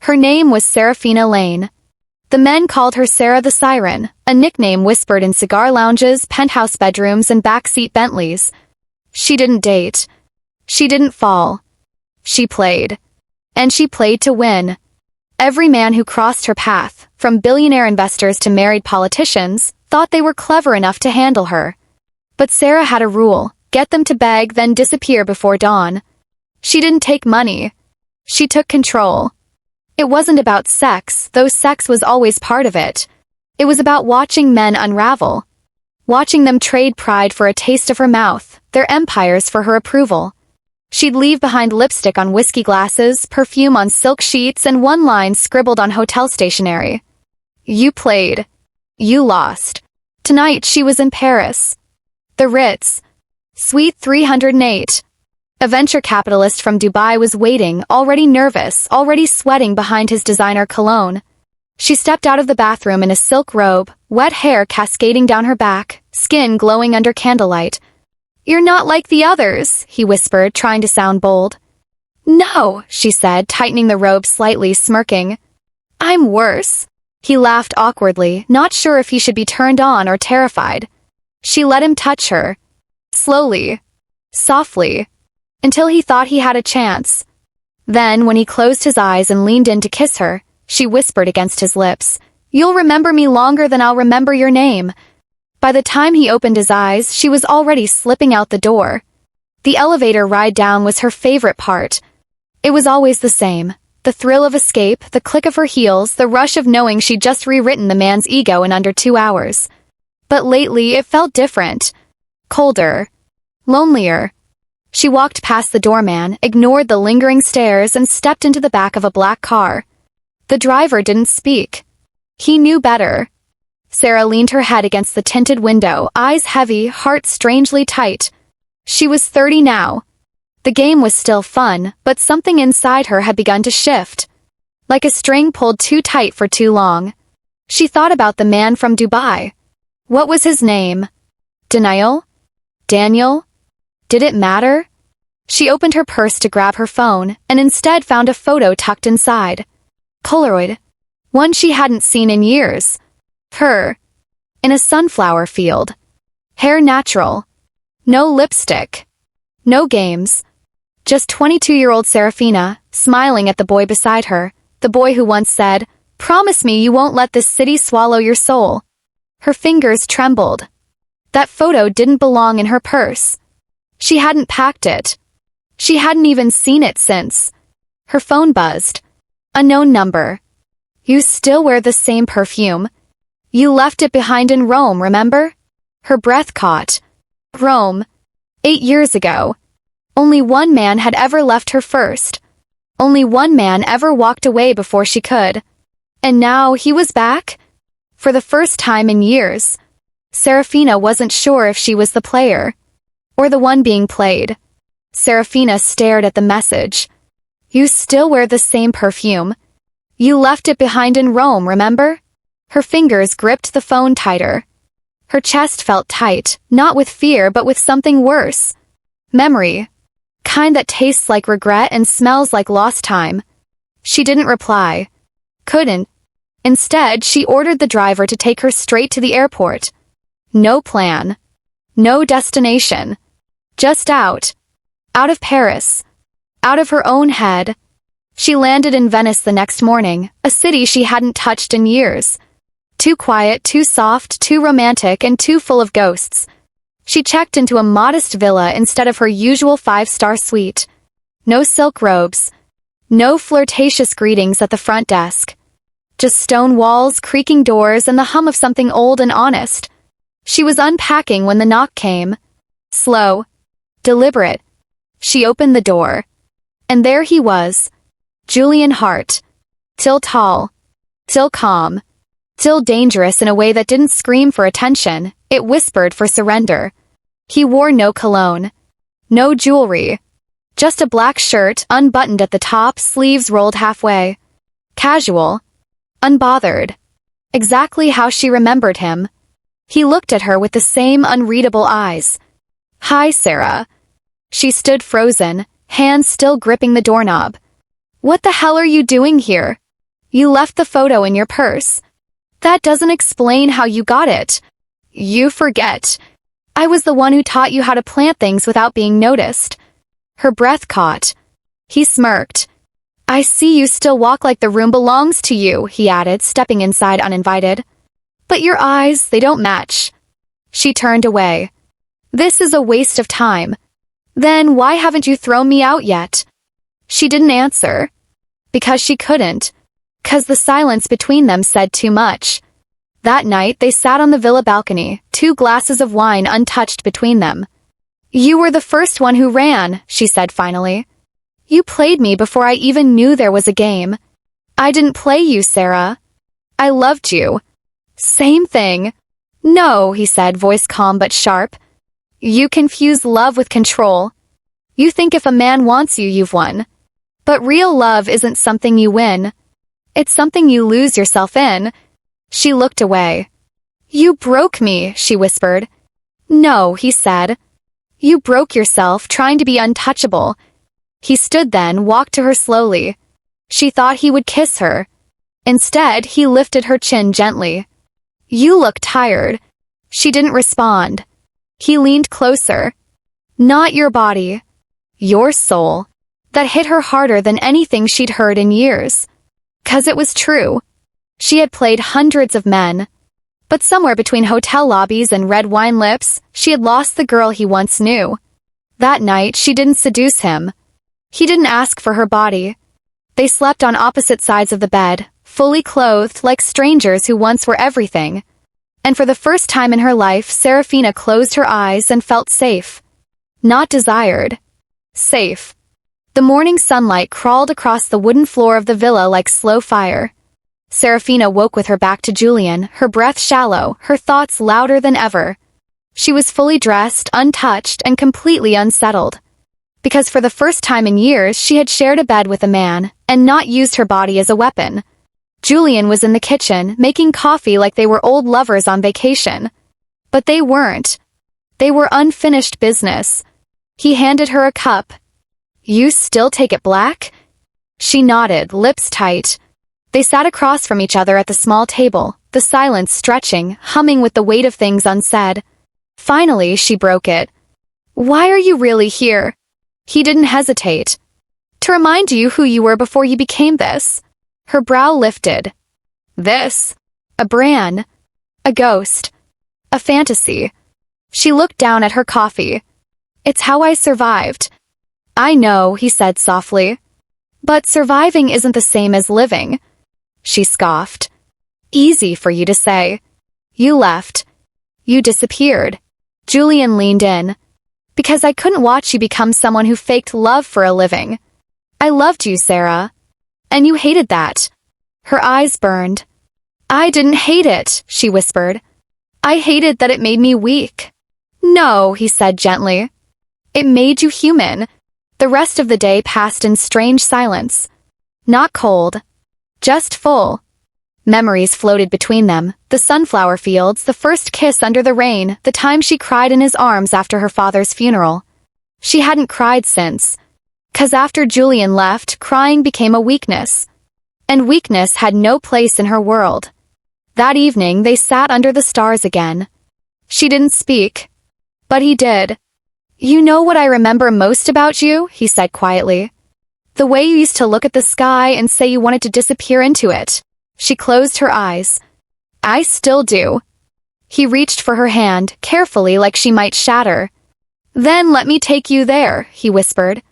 Her name was Serafina Lane. The men called her Sarah the Siren, a nickname whispered in cigar lounges, penthouse bedrooms, and backseat Bentleys. She didn't date. She didn't fall. She played. And she played to win. Every man who crossed her path, from billionaire investors to married politicians, thought they were clever enough to handle her. But Sarah had a rule: get them to beg, then disappear before dawn. She didn't take money. She took control. It wasn't about sex, though sex was always part of it. It was about watching men unravel. Watching them trade pride for a taste of her mouth, their empires for her approval. She'd leave behind lipstick on whiskey glasses, perfume on silk sheets, and one line scribbled on hotel stationery. You played. You lost. Tonight she was in Paris. The Ritz. Suite 308. A venture capitalist from Dubai was waiting, already nervous, already sweating behind his designer cologne. She stepped out of the bathroom in a silk robe, wet hair cascading down her back, skin glowing under candlelight. "You're not like the others," he whispered, trying to sound bold. "No," she said, tightening the robe slightly, smirking. "I'm worse." He laughed awkwardly, not sure if he should be turned on or terrified. She let him touch her. Slowly. Softly. Until he thought he had a chance. Then, when he closed his eyes and leaned in to kiss her, she whispered against his lips, "You'll remember me longer than I'll remember your name." By the time he opened his eyes, she was already slipping out the door. The elevator ride down was her favorite part. It was always the same. The thrill of escape, the click of her heels, the rush of knowing she'd just rewritten the man's ego in under 2 hours. But lately, it felt different. Colder. Lonelier. She walked past the doorman, ignored the lingering stares, and stepped into the back of a black car. The driver didn't speak. He knew better. Sarah leaned her head against the tinted window, eyes heavy, heart strangely tight. She was 30 now. The game was still fun, but something inside her had begun to shift. Like a string pulled too tight for too long. She thought about the man from Dubai. What was his name? Denial? Daniel? Did it matter? She opened her purse to grab her phone, and instead found a photo tucked inside. Polaroid. One she hadn't seen in years. Her. In a sunflower field. Hair natural. No lipstick. No games. Just 22-year-old Serafina, smiling at the boy beside her, the boy who once said, "Promise me you won't let this city swallow your soul." Her fingers trembled. That photo didn't belong in her purse. She hadn't packed it. She hadn't even seen it since. Her phone buzzed. Unknown number. "You still wear the same perfume. You left it behind in Rome, remember?" Her breath caught. Rome. 8 years ago. Only one man had ever left her first. Only one man ever walked away before she could. And now he was back? For the first time in years. Serafina wasn't sure if she was the player. Or the one being played. Serafina stared at the message. "You still wear the same perfume. You left it behind in Rome, remember?" Her fingers gripped the phone tighter. Her chest felt tight, not with fear but with something worse. Memory. Kind that tastes like regret and smells like lost time. She didn't reply. Couldn't. Instead, she ordered the driver to take her straight to the airport. No plan. No destination. Just out. Out of Paris. Out of her own head. She landed in Venice the next morning, a city she hadn't touched in years. Too quiet, too soft, too romantic, and too full of ghosts. She checked into a modest villa instead of her usual 5-star suite. No silk robes. No flirtatious greetings at the front desk. Just stone walls, creaking doors, and the hum of something old and honest. She was unpacking when the knock came. Slow. Deliberate. She opened the door. And there he was. Julian Hart. Till tall. Till calm. Till dangerous in a way that didn't scream for attention, it whispered for surrender. He wore no cologne. No jewelry. Just a black shirt, unbuttoned at the top, sleeves rolled halfway. Casual. Unbothered. Exactly how she remembered him. He looked at her with the same unreadable eyes. "Hi, Sarah." She stood frozen, hands still gripping the doorknob. "What the hell are you doing here?" You left the photo in your purse. That doesn't explain how you got it. You forget. I was the one who taught you how to plant things without being noticed. Her breath caught. He smirked. I see you still walk like the room belongs to you, he added, stepping inside uninvited. But your eyes, they don't match. She turned away. This is a waste of time. Then why haven't you thrown me out yet? She didn't answer. Because she couldn't. 'Cause the silence between them said too much. That night they sat on the villa balcony, 2 glasses of wine untouched between them. You were the first one who ran, she said finally. You played me before I even knew there was a game. I didn't play you, Sarah. I loved you. Same thing. No, he said, voice calm but sharp. You confuse love with control. You think if a man wants you, you've won. But real love isn't something you win. It's something you lose yourself in. She looked away. You broke me, she whispered. No, he said. You broke yourself trying to be untouchable. He stood then, walked to her slowly. She thought he would kiss her. Instead, he lifted her chin gently. You look tired. She didn't respond. He leaned closer. Not your body. Your soul. That hit her harder than anything she'd heard in years. 'Cause it was true. She had played hundreds of men. But somewhere between hotel lobbies and red wine lips, she had lost the girl he once knew. That night, she didn't seduce him. He didn't ask for her body. They slept on opposite sides of the bed, fully clothed like strangers who once were everything. And for the first time in her life, Serafina closed her eyes and felt safe. Not desired. Safe. The morning sunlight crawled across the wooden floor of the villa like slow fire. Serafina woke with her back to Julian, her breath shallow, her thoughts louder than ever. She was fully dressed, untouched, and completely unsettled. Because for the first time in years, she had shared a bed with a man, and not used her body as a weapon. Julian was in the kitchen, making coffee like they were old lovers on vacation. But they weren't. They were unfinished business. He handed her a cup. You still take it black? She nodded, lips tight. They sat across from each other at the small table, the silence stretching, humming with the weight of things unsaid. Finally, she broke it. Why are you really here? He didn't hesitate. To remind you who you were before you became this. Her brow lifted. This. A brand. A ghost. A fantasy. She looked down at her coffee. It's how I survived. I know, he said softly. But surviving isn't the same as living. She scoffed. Easy for you to say. You left. You disappeared. Julian leaned in. Because I couldn't watch you become someone who faked love for a living. I loved you, Sarah. And you hated that. Her eyes burned. I didn't hate it, she whispered. I hated that it made me weak. No, he said gently. It made you human. The rest of the day passed in strange silence. Not cold. Just full. Memories floated between them, the sunflower fields, the first kiss under the rain, the time she cried in his arms after her father's funeral. She hadn't cried since. 'Cause after Julian left, crying became a weakness. And weakness had no place in her world. That evening, they sat under the stars again. She didn't speak. But he did. You know what I remember most about you? He said quietly. The way you used to look at the sky and say you wanted to disappear into it. She closed her eyes. I still do. He reached for her hand, carefully like she might shatter. Then let me take you there, he whispered.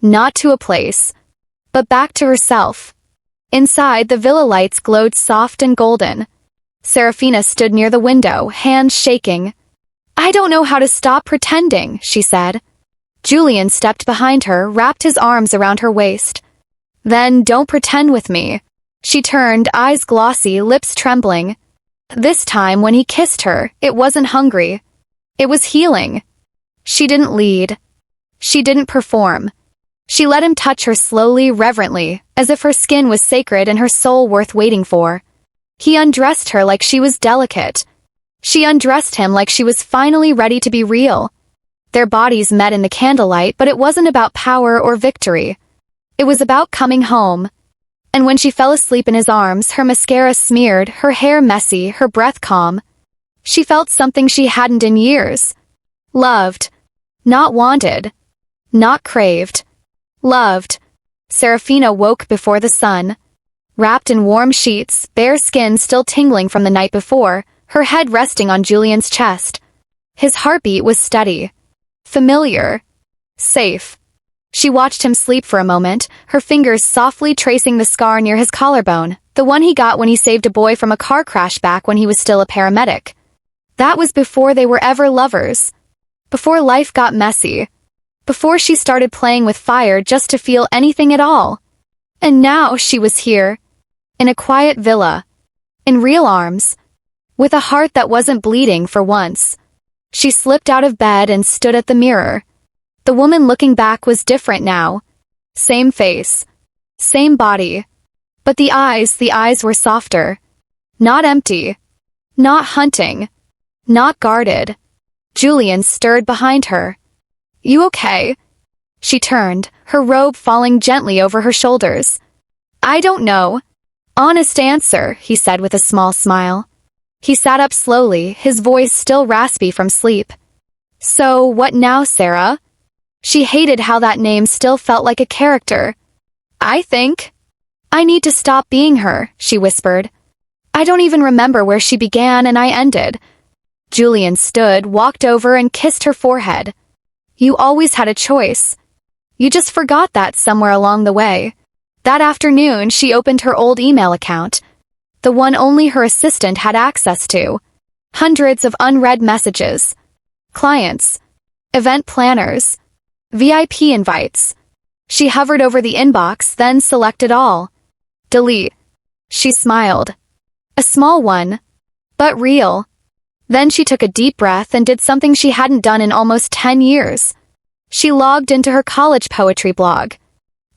Not to a place, but back to herself. Inside, the villa lights glowed soft and golden. Serafina stood near the window, hands shaking. I don't know how to stop pretending, she said. Julian stepped behind her, wrapped his arms around her waist. Then don't pretend with me. She turned, eyes glossy, lips trembling. This time, when he kissed her, it wasn't hungry. It was healing. She didn't lead. She didn't perform. She let him touch her slowly, reverently, as if her skin was sacred and her soul worth waiting for. He undressed her like she was delicate. She undressed him like she was finally ready to be real. Their bodies met in the candlelight, but it wasn't about power or victory. It was about coming home. And when she fell asleep in his arms, her mascara smeared, her hair messy, her breath calm, she felt something she hadn't in years. Loved. Not wanted. Not craved. Loved. Serafina woke before the sun. Wrapped in warm sheets, bare skin still tingling from the night before, her head resting on Julian's chest. His heartbeat was steady. Familiar. Safe. She watched him sleep for a moment, her fingers softly tracing the scar near his collarbone, the one he got when he saved a boy from a car crash back when he was still a paramedic. That was before they were ever lovers. Before life got messy. Before she started playing with fire just to feel anything at all. And now she was here. In a quiet villa. In real arms. With a heart that wasn't bleeding for once. She slipped out of bed and stood at the mirror. The woman looking back was different now. Same face. Same body. But the eyes were softer. Not empty. Not hunting. Not guarded. Julian stirred behind her. You okay? She turned, her robe falling gently over her shoulders. I don't know. Honest answer, he said with a small smile. He sat up slowly, his voice still raspy from sleep. So, what now, Sarah? She hated how that name still felt like a character. I think. I need to stop being her, she whispered. I don't even remember where she began and I ended. Julian stood, walked over and kissed her forehead. You always had a choice. You just forgot that somewhere along the way. That afternoon, she opened her old email account. The one only her assistant had access to. Hundreds of unread messages. Clients. Event planners. VIP invites. She hovered over the inbox, then selected all. Delete. She smiled. A small one. But real. Then she took a deep breath and did something she hadn't done in almost 10 years. She logged into her college poetry blog.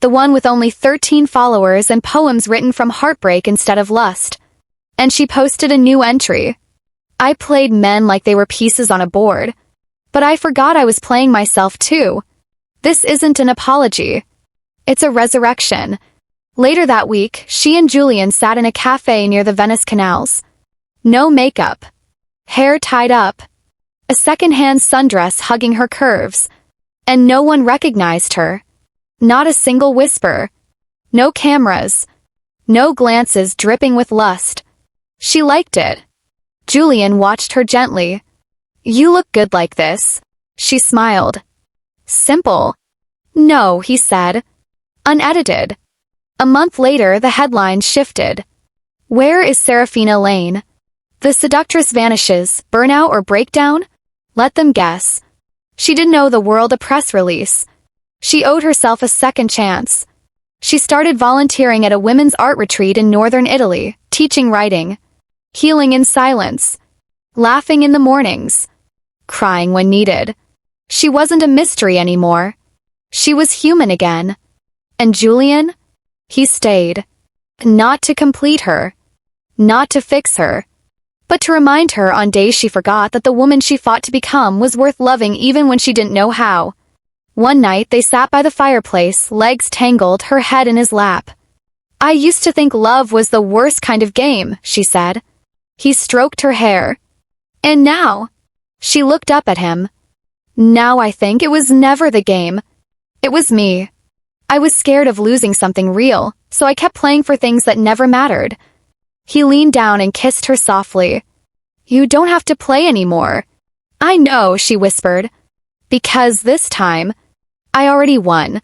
The one with only 13 followers and poems written from heartbreak instead of lust. And she posted a new entry. I played men like they were pieces on a board. But I forgot I was playing myself too. This isn't an apology. It's a resurrection. Later that week, she and Julian sat in a cafe near the Venice canals. No makeup. Hair tied up. A second-hand sundress hugging her curves. And no one recognized her. Not a single whisper. No cameras. No glances dripping with lust. She liked it. Julian watched her gently. You look good like this. She smiled. Simple. No, he said. Unedited. A month later, the headlines shifted. Where is Serafina Lane? The seductress vanishes, burnout or breakdown? Let them guess. She didn't owe the world a press release. She owed herself a second chance. She started volunteering at a women's art retreat in northern Italy, teaching writing, healing in silence, laughing in the mornings, crying when needed. She wasn't a mystery anymore. She was human again. And Julian? He stayed. Not to complete her. Not to fix her. But to remind her on days she forgot that the woman she fought to become was worth loving even when she didn't know how. One night they sat by the fireplace, legs tangled, her head in his lap. I used to think love was the worst kind of game, she said. He stroked her hair. And now? She looked up at him. Now I think it was never the game. It was me. I was scared of losing something real, so I kept playing for things that never mattered. He leaned down and kissed her softly. You don't have to play anymore. I know, she whispered. Because this time, I already won.